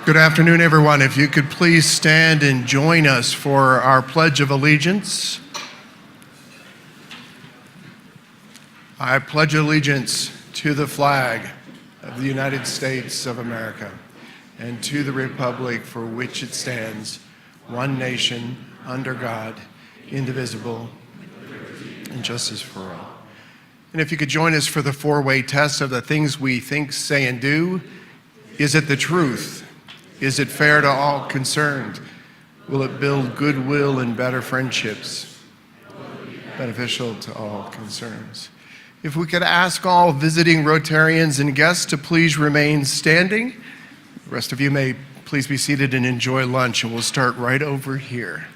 Good afternoon, everyone. If you could please stand and join us for our Pledge of Allegiance. I pledge allegiance to the flag of the United States of America and to the republic for which it stands, one nation, under God, indivisible, and justice for all. And if you could join us for the four-way test of the things we think, say, and do. Is it the truth? Is it fair to all concerned? Will it build goodwill and better friendships, beneficial to all concerns? If we could ask all visiting Rotarians and guests to please remain standing. The rest of you may please be seated and enjoy lunch, and we'll start right over here.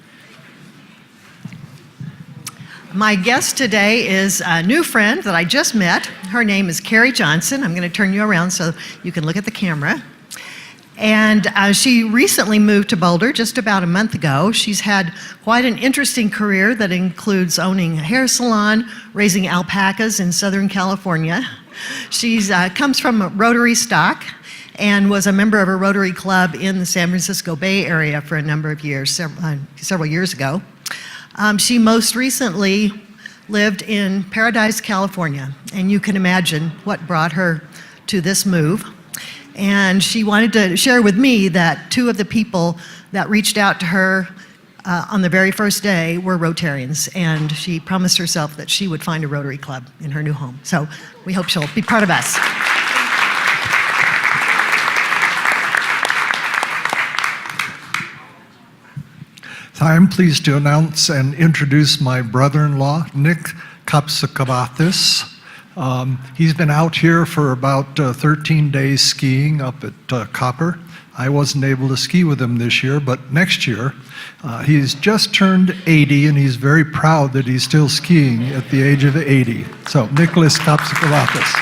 My guest today is a new friend that I just met. Her name is Carrie Johnson. I'm going to turn you around so you can look at the camera. And she recently moved to Boulder just about a month ago. She's had quite an interesting career that includes owning a hair salon, raising alpacas in Southern California. She comes from Rotary stock and was a member of a Rotary club in the San Francisco Bay Area for a number of years, several years ago. She most recently lived in Paradise, California, and you can imagine what brought her to this move. And she wanted to share with me that two of the people that reached out to her on the very first day were Rotarians, and she promised herself that she would find a Rotary club in her new home. So we hope she'll be part of us. I'm pleased to announce and introduce my brother-in-law, Nick Kapsakavathis. He's been out here for about 13 days skiing up at Copper. I wasn't able to ski with him this year, but next year. He's just turned 80, and he's very proud that he's still skiing at the age of 80. So, Nicholas Kapsakavathis.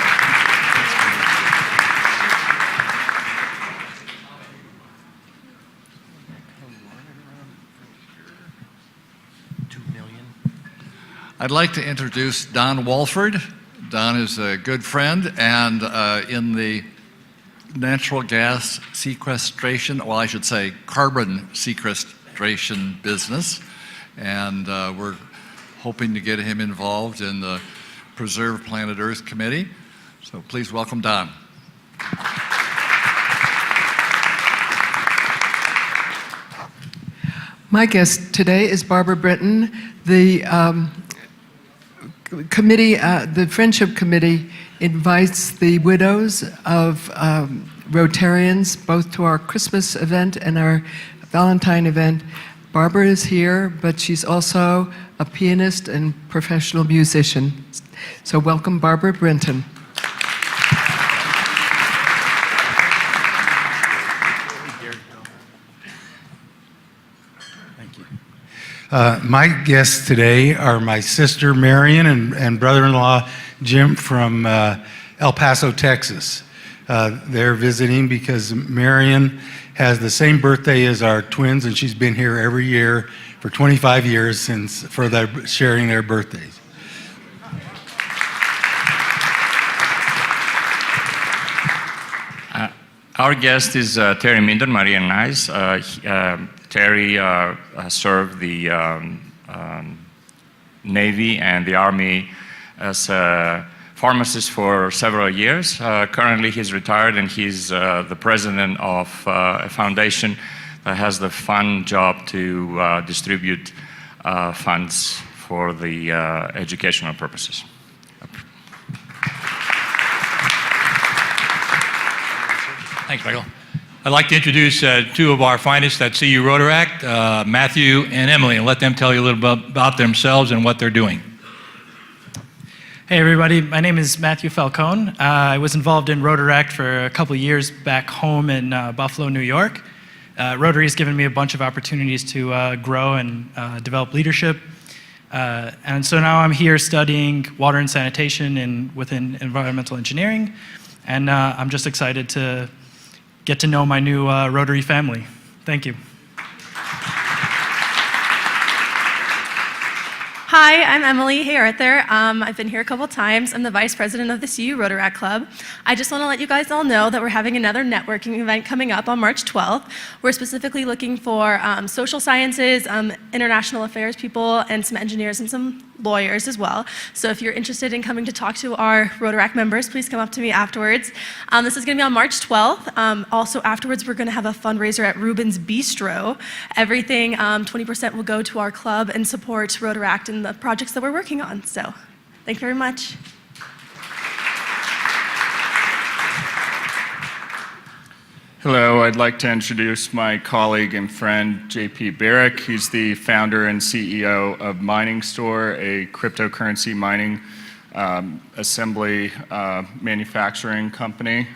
I'd like to introduce Don Walford. Don is a good friend and in the natural gas sequestration, well, I should say carbon sequestration business. And we're hoping to get him involved in the Preserve Planet Earth Committee. So please welcome Don. My guest today is Barbara Brinton. The committee, the Friendship Committee invites the widows of Rotarians both to our Christmas event and our Valentine event. Barbara is here, but she's also a pianist and professional musician. So welcome, Barbara Brinton. My guests today are my sister Marion and brother-in-law Jim from El Paso, Texas. They're visiting because Marion has the same birthday as our twins, and she's been here every year for 25 years for sharing their birthdays. Our guest is Terry Minden, Maria and Nice. Terry served the Navy and the Army as a pharmacist for several years. Currently he's retired, and he's the president of a foundation that has the fun job to distribute funds for the educational purposes. Thanks, Michael. I'd like to introduce two of our finest at CU Rotaract, Matthew and Emily, and let them tell you a little bit about themselves and what they're doing. Hey everybody, my name is Matthew Falcone. I was involved in Rotaract for a couple of years back home in Buffalo, New York. Rotary has given me a bunch of opportunities to grow and develop leadership. And so now I'm here studying water and sanitation within environmental engineering, and I'm just excited to get to know my new Rotary family. Thank you. Hi, I'm Emily. Hey, Arthur. I've been here a couple times. I'm the vice president of the CU Rotaract Club. I just want to let you guys all know that we're having another networking event coming up on March 12th. We're specifically looking for social sciences, international affairs people, and some engineers and some lawyers as well. So if you're interested in coming to talk to our Rotaract members, please come up to me afterwards. This is going to be on March 12th. Also afterwards, we're going to have a fundraiser at Ruben's Bistro. Everything, 20% will go to our club and support Rotaract and the projects that we're working on. So thank you very much. Hello, I'd like to introduce my colleague and friend, JP Barrick. He's the founder and CEO of Mining Store, a cryptocurrency mining assembly manufacturing company.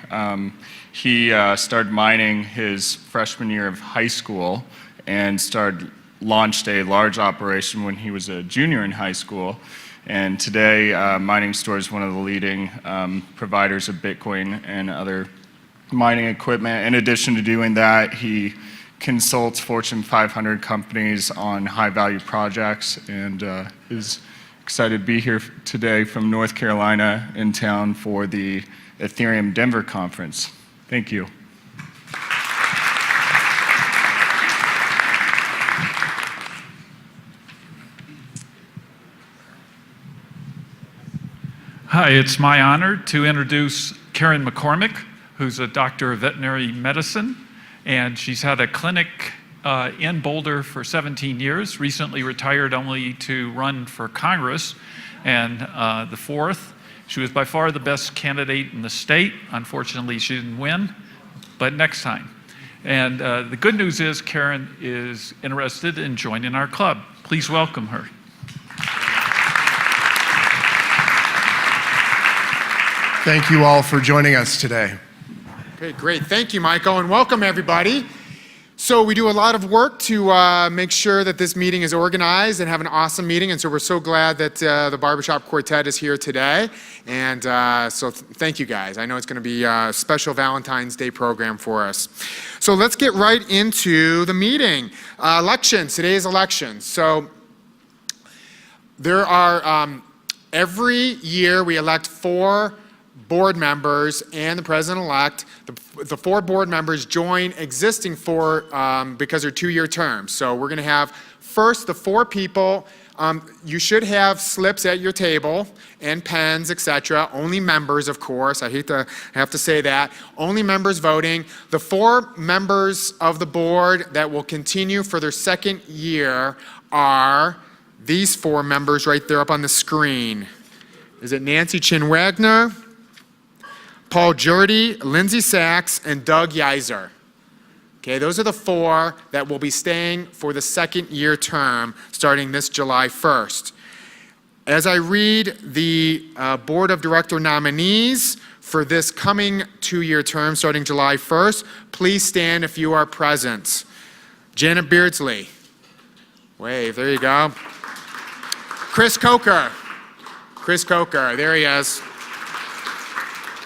He started mining his freshman year of high school and launched a large operation when he was a junior in high school. And today, Mining Store is one of the leading providers of Bitcoin and other mining equipment. In addition to doing that, he consults Fortune 500 companies on high-value projects and is excited to be here today from North Carolina in town for the Ethereum Denver conference. Thank you. Hi, it's my honor to introduce Karen McCormick, who's a doctor of veterinary medicine, and she's had a clinic in Boulder for 17 years, recently retired only to run for Congress, and the fourth. She was by far the best candidate in the state. Unfortunately, she didn't win, but next time. And the good news is Karen is interested in joining our club. Please welcome her. Thank you all for joining us today. Okay, great. Thank you, Michael, and welcome, everybody. So we do a lot of work to make sure that this meeting is organized and have an awesome meeting, and so we're so glad that the Barbershop Quartet is here today, and so thank you, guys. I know it's going to be a special Valentine's Day program for us. So let's get right into the meeting. Elections. Today is elections. So there are, every year we elect 4 board members and the president-elect. The 4 board members join existing 4 because they're 2-year terms. So we're going to have first the 4 people. You should have slips at your table and pens, etc. Only members, of course. I have to say that. Only members voting. The 4 members of the board that will continue for their 2nd year are these 4 members right there up on the screen. Is it Nancy Chin-Wagner, Paul Jurdy, Lindsay Sachs, and Doug Yeiser. Okay, those are the 4 that will be staying for the 2nd year term starting this July 1st. As I read the board of director nominees for this coming 2-year term starting July 1st, please stand if you are present. Janet Beardsley. Wave, there you go. Chris Coker. Chris Coker, there he is.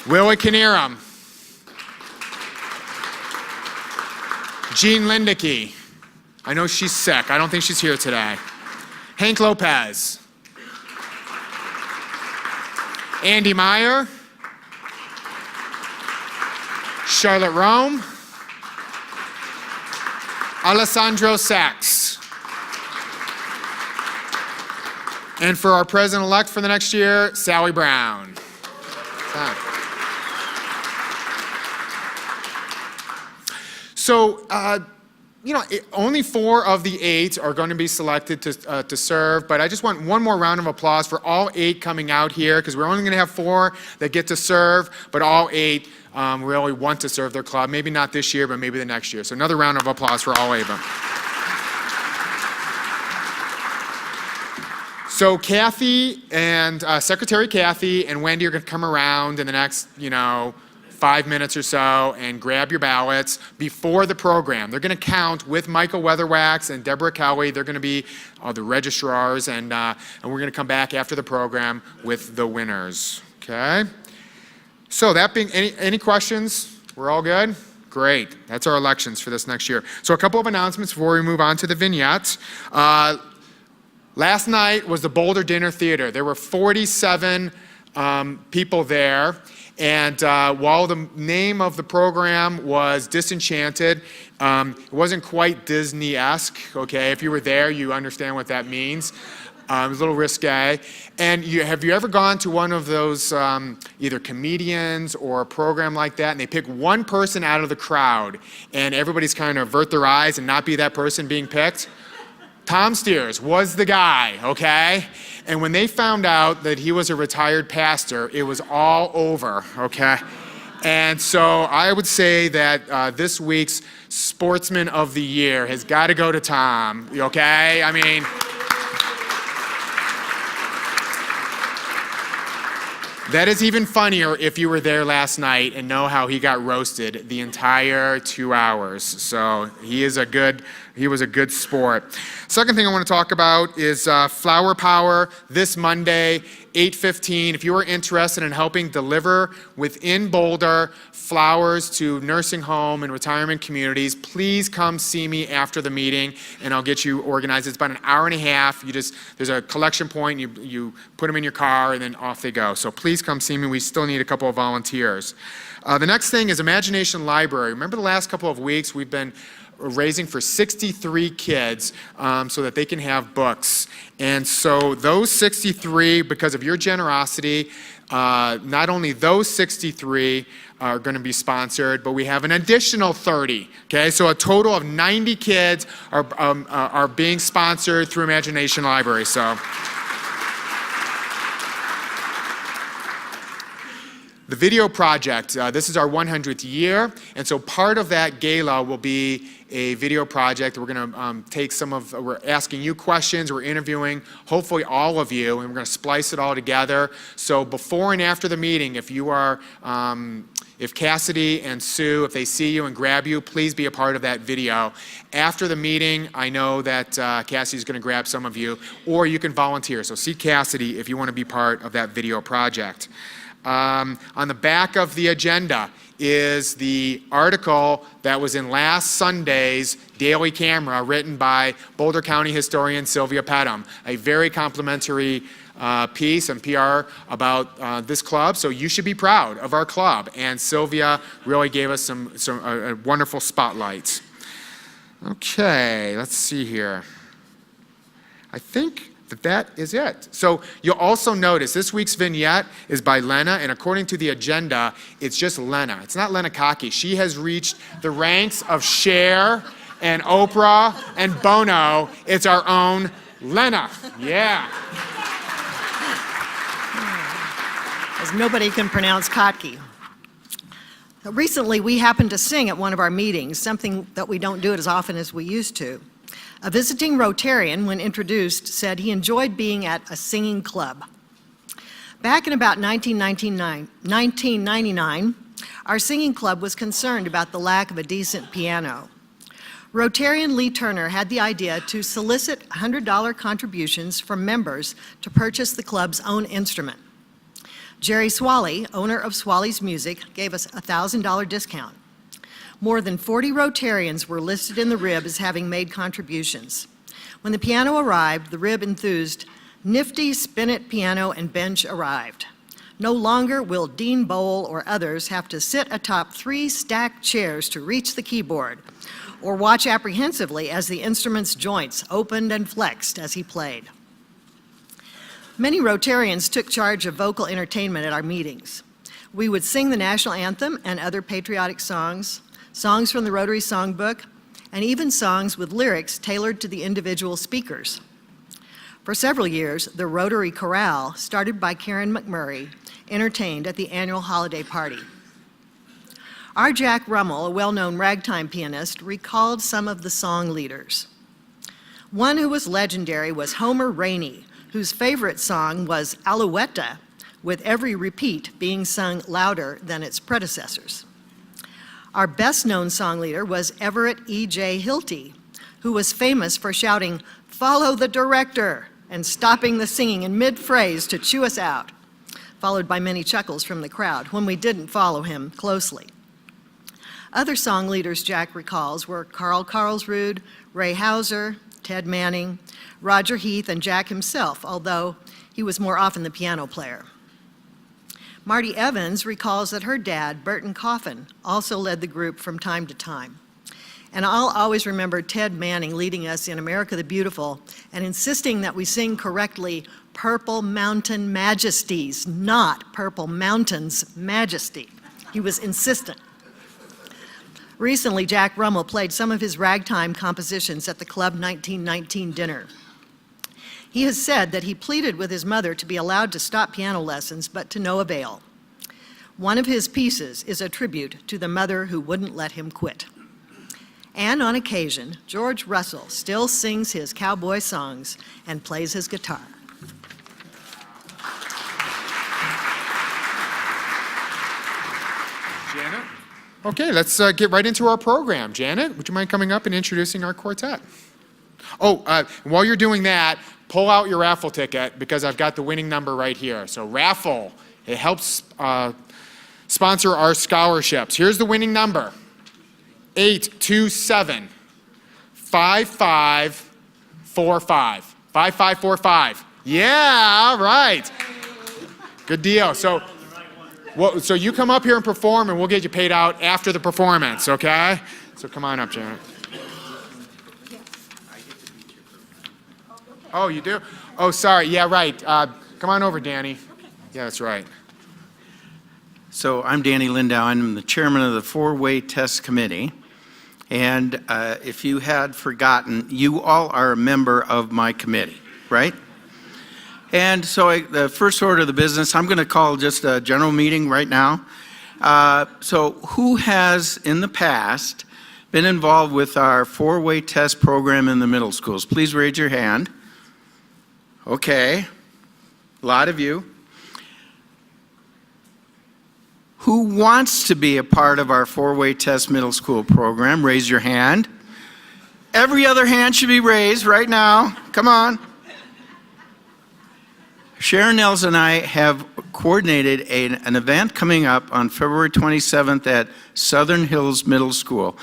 Willie Knierim. Jean Lindeke. I know she's sick. I don't think she's here today. Hank Lopez. Andy Meyer. Charlotte Rome. Alessandro Sachs. And for our president-elect for the next year, Sally Brown. So, only 4 of the 8 are going to be selected to serve, but I just want one more round of applause for all 8 coming out here, because we're only going to have 4 that get to serve, but all 8 really want to serve their club. Maybe not this year, but maybe the next year. So another round of applause for all 8 of them. So Kathy and Secretary Kathy and Wendy are going to come around in the next, 5 minutes or so and grab your ballots before the program. They're going to count with Michael Weatherwax and Deborah Kelly. They're going to be the registrars, and we're going to come back after the program with the winners. Okay? So that being, any questions? We're all good? Great. That's our elections for this next year. So a couple of announcements before we move on to the vignettes. Last night was the Boulder Dinner Theater. There were 47 people there. And while the name of the program was Disenchanted, it wasn't quite Disney-esque, okay? If you were there, you understand what that means. It was a little risque. And have you ever gone to one of those either comedians or a program like that, and they pick one person out of the crowd, and everybody's kind of avert their eyes and not be that person being picked? Tom Steers was the guy, okay? And when they found out that he was a retired pastor, it was all over, okay? And so I would say that this week's Sportsman of the Year has got to go to Tom, okay? I mean, that is even funnier if you were there last night and know how he got roasted the entire 2 hours. So he was a good sport. Second thing I want to talk about is Flower Power this Monday, 8:15. If you are interested in helping deliver within Boulder flowers to nursing home and retirement communities, please come see me after the meeting and I'll get you organized. It's about an hour and a half. There's a collection point, you put them in your car and then off they go. So please come see me. We still need a couple of volunteers. The next thing is Imagination Library. Remember the last couple of weeks we've been raising for 63 kids so that they can have books. And so those 63, because of your generosity, not only those 63 are going to be sponsored, but we have an additional 30. Okay, so a total of 90 kids are being sponsored through Imagination Library. So the video project, this is our 100th year, and so part of that gala will be a video project. We're going to we're asking you questions, we're interviewing hopefully all of you, and we're going to splice it all together. So before and after the meeting, if you are, if Cassidy and Sue, if they see you and grab you, please be a part of that video. After the meeting, I know that Cassidy's going to grab some of you, or you can volunteer. So see Cassidy if you want to be part of that video project. On the back of the agenda is the article that was in last Sunday's Daily Camera, written by Boulder County historian Sylvia Pettum. A very complimentary piece and PR about this club, so you should be proud of our club. And Sylvia really gave us some wonderful spotlights. Okay, let's see here. I think that is it. So you'll also notice this week's vignette is by Lena, and according to the agenda, it's just Lena. It's not Lena Kaki. She has reached the ranks of Cher and Oprah and Bono. It's our own Lena. Yeah. As nobody can pronounce Kotke. Recently, we happened to sing at one of our meetings, something that we don't do as often as we used to. A visiting Rotarian, when introduced, said he enjoyed being at a singing club. Back in about 1999, our singing club was concerned about the lack of a decent piano. Rotarian Lee Turner had the idea to solicit $100 contributions from members to purchase the club's own instrument. Jerry Swally, owner of Swally's Music, gave us a $1,000 discount. More than 40 Rotarians were listed in the rib as having made contributions. When the piano arrived, the rib enthused, "Nifty spinet piano and bench arrived. No longer will Dean Bowl or others have to sit atop 3 stacked chairs to reach the keyboard, or watch apprehensively as the instrument's joints opened and flexed as he played." Many Rotarians took charge of vocal entertainment at our meetings. We would sing the national anthem and other patriotic songs, songs from the Rotary Songbook, and even songs with lyrics tailored to the individual speakers. For several years, the Rotary Chorale, started by Karen McMurray, entertained at the annual holiday party. Our Jack Rummel, a well-known ragtime pianist, recalled some of the song leaders. One who was legendary was Homer Rainey, whose favorite song was Alouetta, with every repeat being sung louder than its predecessors. Our best-known song leader was Everett E.J. Hilty, who was famous for shouting, "Follow the director," and stopping the singing in mid-phrase to chew us out, followed by many chuckles from the crowd when we didn't follow him closely. Other song leaders Jack recalls were Carl Carlsrud, Ray Hauser, Ted Manning, Roger Heath, and Jack himself, although he was more often the piano player. Marty Evans recalls that her dad, Burton Coffin, also led the group from time to time. And I'll always remember Ted Manning leading us in America the Beautiful and insisting that we sing correctly Purple Mountain Majesties, not Purple Mountains Majesty. He was insistent. Recently, Jack Rummel played some of his ragtime compositions at the Club 1919 dinner. He has said that he pleaded with his mother to be allowed to stop piano lessons, but to no avail. One of his pieces is a tribute to the mother who wouldn't let him quit. And on occasion, George Russell still sings his cowboy songs and plays his guitar. Janet? Okay, let's get right into our program. Janet, would you mind coming up and introducing our quartet? Oh, while you're doing that, pull out your raffle ticket because I've got the winning number right here. So raffle, it helps sponsor our scholarships. Here's the winning number. 827 5545. 5545. Yeah, all right. Good deal. So you come up here and perform, and we'll get you paid out after the performance, okay? So come on up, Janet. Oh, you do? Oh, sorry. Yeah, right. Come on over, Danny. Yeah, that's right. So I'm Danny Lindau. I'm the chairman of the four-way test committee. And if you had forgotten, you all are a member of my committee, right? And so the first order of the business, I'm going to call just a general meeting right now. So who has in the past been involved with our four-way test program in the middle schools? Please raise your hand. Okay, a lot of you. Who wants to be a part of our four-way test middle school program? Raise your hand. Every other hand should be raised right now. Come on. Sharon Nels and I have coordinated an event coming up on February 27th at Southern Hills Middle School.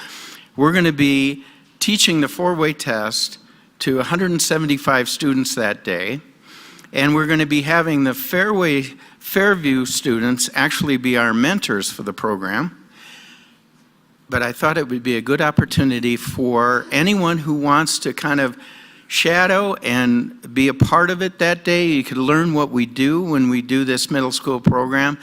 We're going to be teaching the four-way test to 175 students that day, and we're going to be having the Fairview students actually be our mentors for the program. But I thought it would be a good opportunity for anyone who wants to kind of shadow and be a part of it that day. You could learn what we do when we do this middle school program.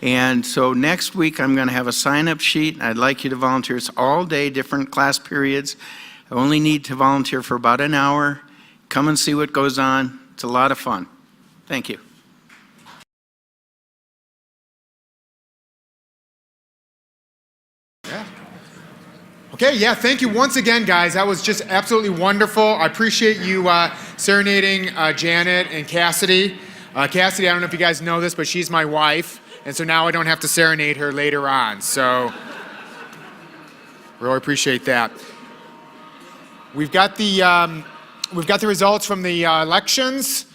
And so next week I'm going to have a sign-up sheet. I'd like you to volunteer. It's all day, different class periods. I only need to volunteer for about an hour. Come and see what goes on. It's a lot of fun. Thank you. Okay, yeah, thank you once again, guys. That was just absolutely wonderful. I appreciate you serenading Janet and Cassidy. Cassidy, I don't know if you guys know this, but she's my wife, and so now I don't have to serenade her later on. So, really appreciate that. We've got the results from the elections.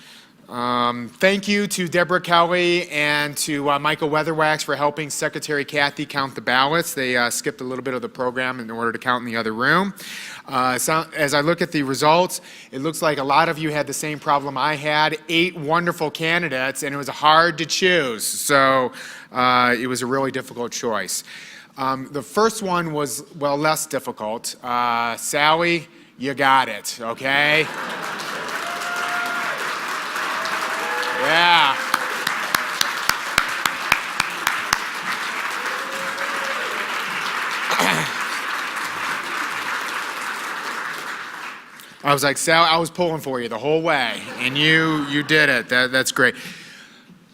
Thank you to Deborah Kelly and to Michael Weatherwax for helping Secretary Kathy count the ballots. They skipped a little bit of the program in order to count in the other room. So as I look at the results, it looks like a lot of you had the same problem I had. 8 wonderful candidates, and it was hard to choose. So it was a really difficult choice. The first one was, well, less difficult. Sally, you got it, okay? Yeah. I was like, Sal, I was pulling for you the whole way, and you did it. That's great.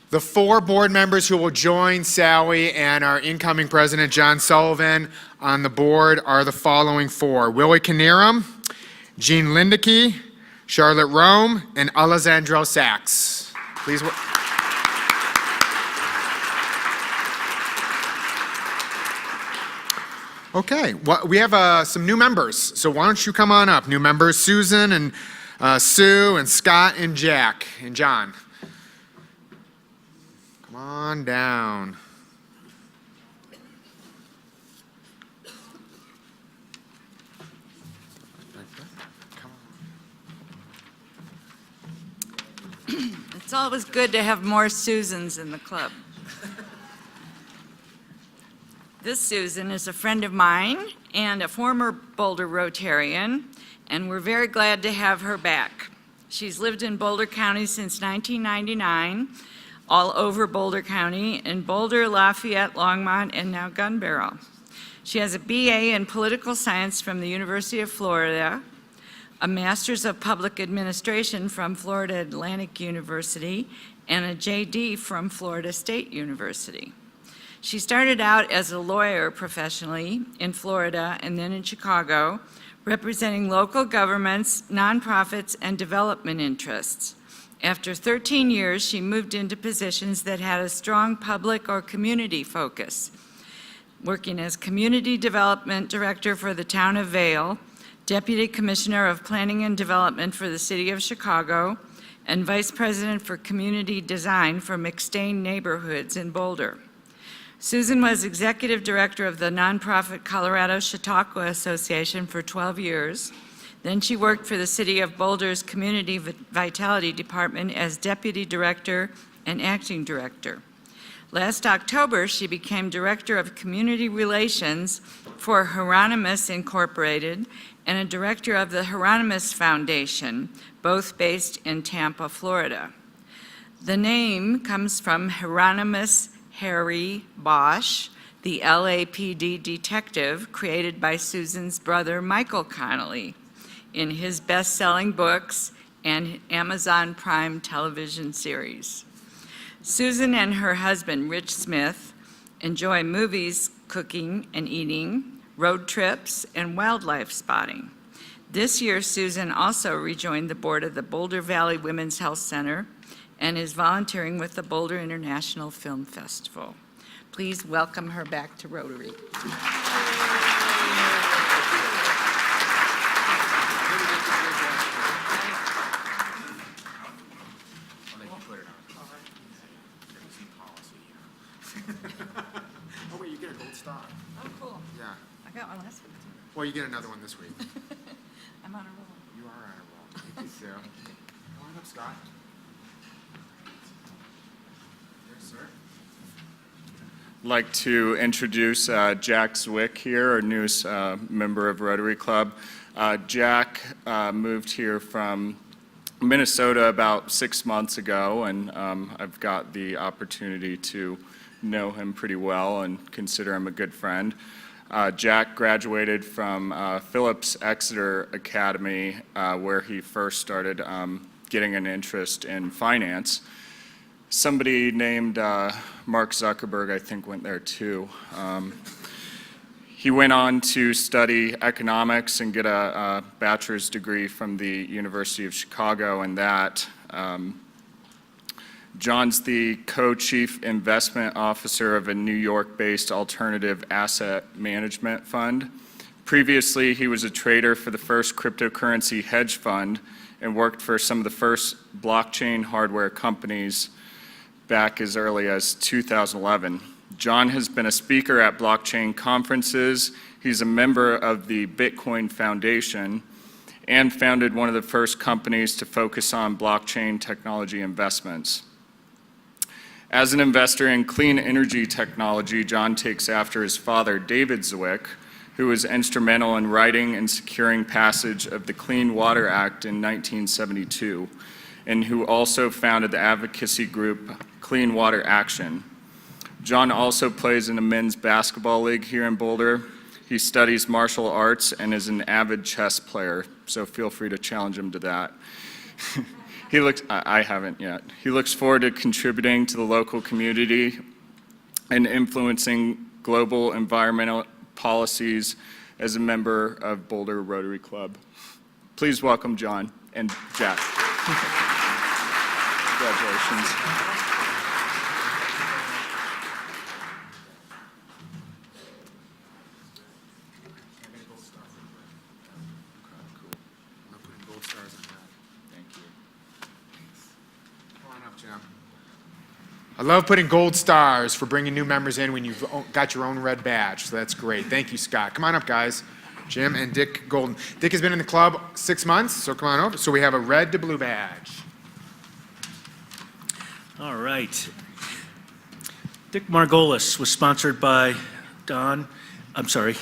The 4 board members who will join Sally and our incoming president, John Sullivan, on the board are the following 4. Willie Knierim, Jean Lindeke, Charlotte Rome, and Alessandro Sachs. Please. Okay, well, we have some new members, so why don't you come on up? New members, Susan and Sue and Scott and Jack and John. Come on down. It's always good to have more Susans in the club. This Susan is a friend of mine and a former Boulder Rotarian, and we're very glad to have her back. She's lived in Boulder County since 1999, all over Boulder County, in Boulder, Lafayette, Longmont, and now Gun Barrel. She has a BA in Political Science from the University of Florida, a Master's of Public Administration from Florida Atlantic University, and a JD from Florida State University. She started out as a lawyer professionally in Florida and then in Chicago, representing local governments, nonprofits, and development interests. After 13 years, she moved into positions that had a strong public or community focus, working as Community Development Director for the Town of Vail, Deputy Commissioner of Planning and Development for the City of Chicago, and Vice President for Community Design for McStain Neighborhoods in Boulder. Susan was Executive Director of the nonprofit Colorado Chautauqua Association for 12 years. Then she worked for the City of Boulder's Community Vitality Department as Deputy Director and Acting Director. Last October, she became Director of Community Relations for Hieronymus Incorporated and a Director of the Hieronymus Foundation, both based in Tampa, Florida. The name comes from Hieronymus Harry Bosch, the LAPD detective created by Susan's brother Michael Connolly in his best-selling books and Amazon Prime television series. Susan and her husband, Rich Smith, enjoy movies, cooking and eating, road trips, and wildlife spotting. This year, Susan also rejoined the board of the Boulder Valley Women's Health Center and is volunteering with the Boulder International Film Festival. Please welcome her back to Rotary. Oh, wait, you get a gold star. Oh, cool. Yeah. I got one last week, too. Well, you get another one this week. I'm on a roll. You are on a roll. Thank you, Sue. Come on up, Scott. Yes, sir. I'd like to introduce Jack Zwick here, our newest member of Rotary Club. Jack moved here from Minnesota about 6 months ago, and I've got the opportunity to know him pretty well and consider him a good friend. Jack graduated from Phillips Exeter Academy, where he first started getting an interest in finance. Somebody named Mark Zuckerberg, I think, went there too. He went on to study economics and get a bachelor's degree from the University of Chicago in that. John's the co-chief investment officer of a New York-based alternative asset management fund. Previously, he was a trader for the first cryptocurrency hedge fund and worked for some of the first blockchain hardware companies back as early as 2011. John has been a speaker at blockchain conferences. He's a member of the Bitcoin Foundation and founded one of the first companies to focus on blockchain technology investments. As an investor in clean energy technology, John takes after his father, David Zwick, who was instrumental in writing and securing passage of the Clean Water Act in 1972, and who also founded the advocacy group Clean Water Action. John also plays in a men's basketball league here in Boulder. He studies martial arts and is an avid chess player, so feel free to challenge him to that. I haven't yet. He looks forward to contributing to the local community and influencing global environmental policies as a member of Boulder Rotary Club. Please welcome John and Jack. Congratulations. I love putting gold stars for bringing new members in when you've got your own red badge, so that's great. Thank you, Scott. Come on up, guys. Jim and Dick Golden. Dick has been in the club 6 months, so come on over. So we have a red to blue badge. All right. Dick Margolis was sponsored by Don, I'm sorry.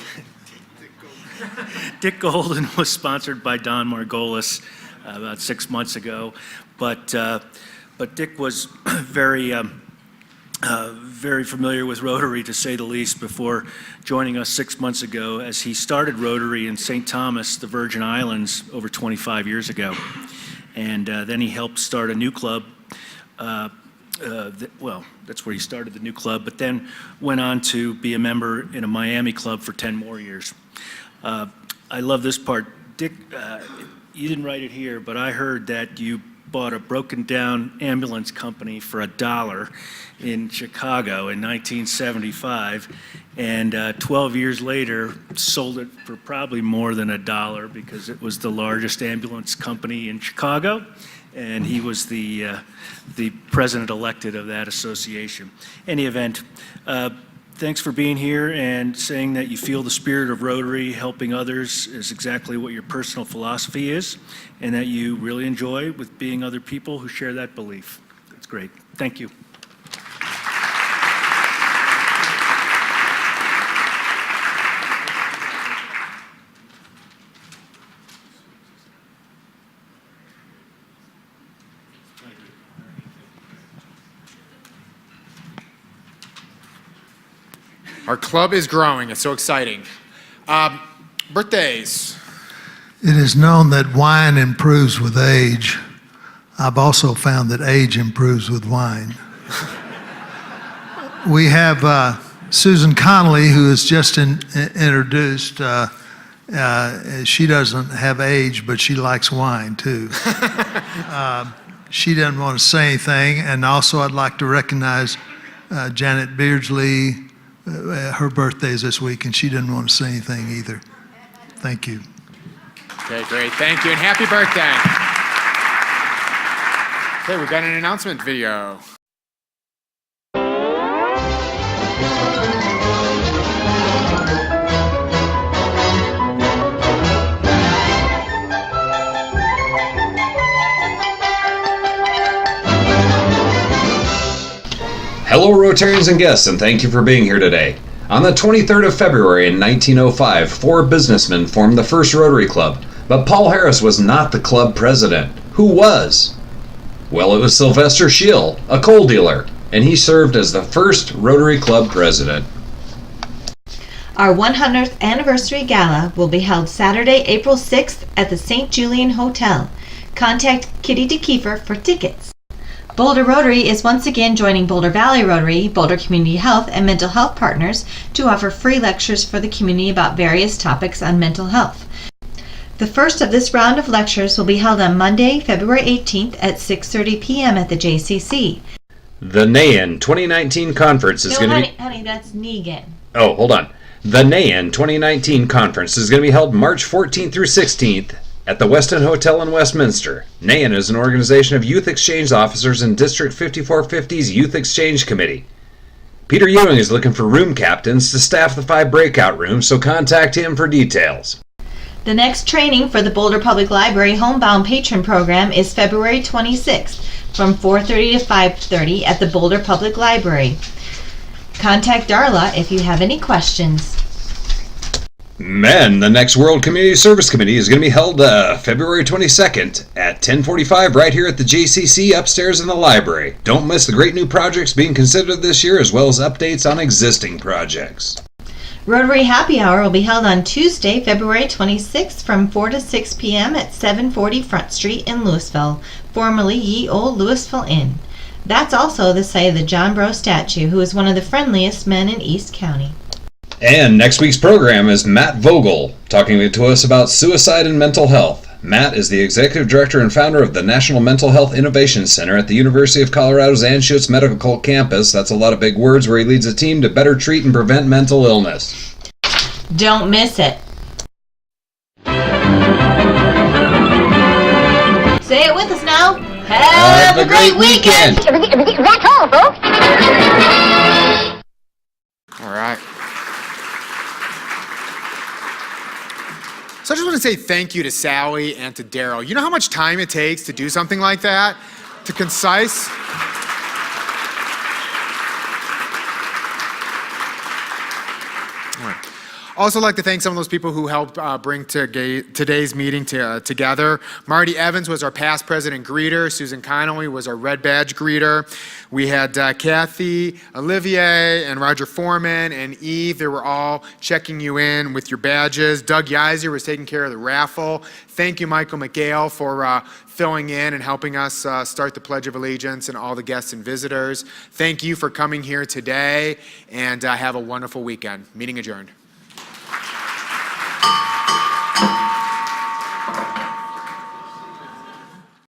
Dick Golden was sponsored by Don Margolis about 6 months ago, but Dick was very familiar with Rotary, to say the least, before joining us 6 months ago, as he started Rotary in St. Thomas, the Virgin Islands, over 25 years ago. And then he helped start a new club. Well, that's where he started the new club, but then went on to be a member in a Miami club for 10 more years. I love this part. Dick, you didn't write it here, but I heard that you bought a broken down ambulance company for $1 in Chicago in 1975, and 12 years later sold it for probably more than $1 because it was the largest ambulance company in Chicago, and he was the president elected of that association. Any event, thanks for being here and saying that you feel the spirit of Rotary. Helping others is exactly what your personal philosophy is, and that you really enjoy with being other people who share that belief. That's great. Thank you. Our club is growing. It's so exciting. Birthdays. It is known that wine improves with age. I've also found that age improves with wine. We have Susan Connolly, who is just introduced. She doesn't have age, but she likes wine too. She doesn't want to say anything. And also I'd like to recognize Janet Beardsley. Her birthday is this week, and she didn't want to say anything either. Thank you. Okay, great. Thank you, and happy birthday. Okay, we've got an announcement video. Hello, Rotarians and guests, and thank you for being here today. On the 23rd of February in 1905, 4 businessmen formed the first Rotary Club, but Paul Harris was not the club president. Who was? Well, it was Sylvester Schill, a coal dealer, and he served as the first Rotary Club president. Our 100th anniversary gala will be held Saturday, April 6th at the St. Julian Hotel. Contact Kitty DeKeefer for tickets. Boulder Rotary is once again joining Boulder Valley Rotary, Boulder Community Health, and Mental Health Partners to offer free lectures for the community about various topics on mental health. The first of this round of lectures will be held on Monday, February 18th at 6:30 p.m. at the JCC. The NAEN 2019 conference is going to be... Honey, that's Negan. Oh, hold on. The NAEN 2019 conference is going to be held March 14th through 16th at the Westin Hotel in Westminster. NAEN is an organization of youth exchange officers in District 5450's Youth Exchange Committee. Peter Ewing is looking for room captains to staff the 5 breakout rooms, so contact him for details. The next training for the Boulder Public Library Homebound Patron Program is February 26th from 4:30 to 5:30 at the Boulder Public Library. Contact Darla if you have any questions. Men, the next World Community Service Committee is going to be held February 22nd at 10:45 right here at the JCC upstairs in the library. Don't miss the great new projects being considered this year, as well as updates on existing projects. Rotary Happy Hour will be held on Tuesday, February 26th from 4 to 6 p.m. at 740 Front Street in Louisville, formerly Ye Old Louisville Inn. That's also the site of the John Brough statue, who is one of the friendliest men in East County. And next week's program is Matt Vogel, talking to us about suicide and mental health. Matt is the Executive Director and founder of the National Mental Health Innovation Center at the University of Colorado's Anschutz Medical Campus. That's a lot of big words, where he leads a team to better treat and prevent mental illness. Don't miss it. Say it with us now. Have a great weekend. That's all, folks. All right. So I just want to say thank you to Sally and to Daryl. You know how much time it takes to do something like that? To concise? Also like to thank some of those people who helped bring today's meeting together. Marty Evans was our past president greeter. Susan Connolly was our red badge greeter. We had Kathy, Olivier, and Roger Foreman, and Eve. They were all checking you in with your badges. Doug Yeiser was taking care of the raffle. Thank you, Michael McGale, for filling in and helping us start the Pledge of Allegiance, and all the guests and visitors. Thank you for coming here today, and have a wonderful weekend. Meeting adjourned.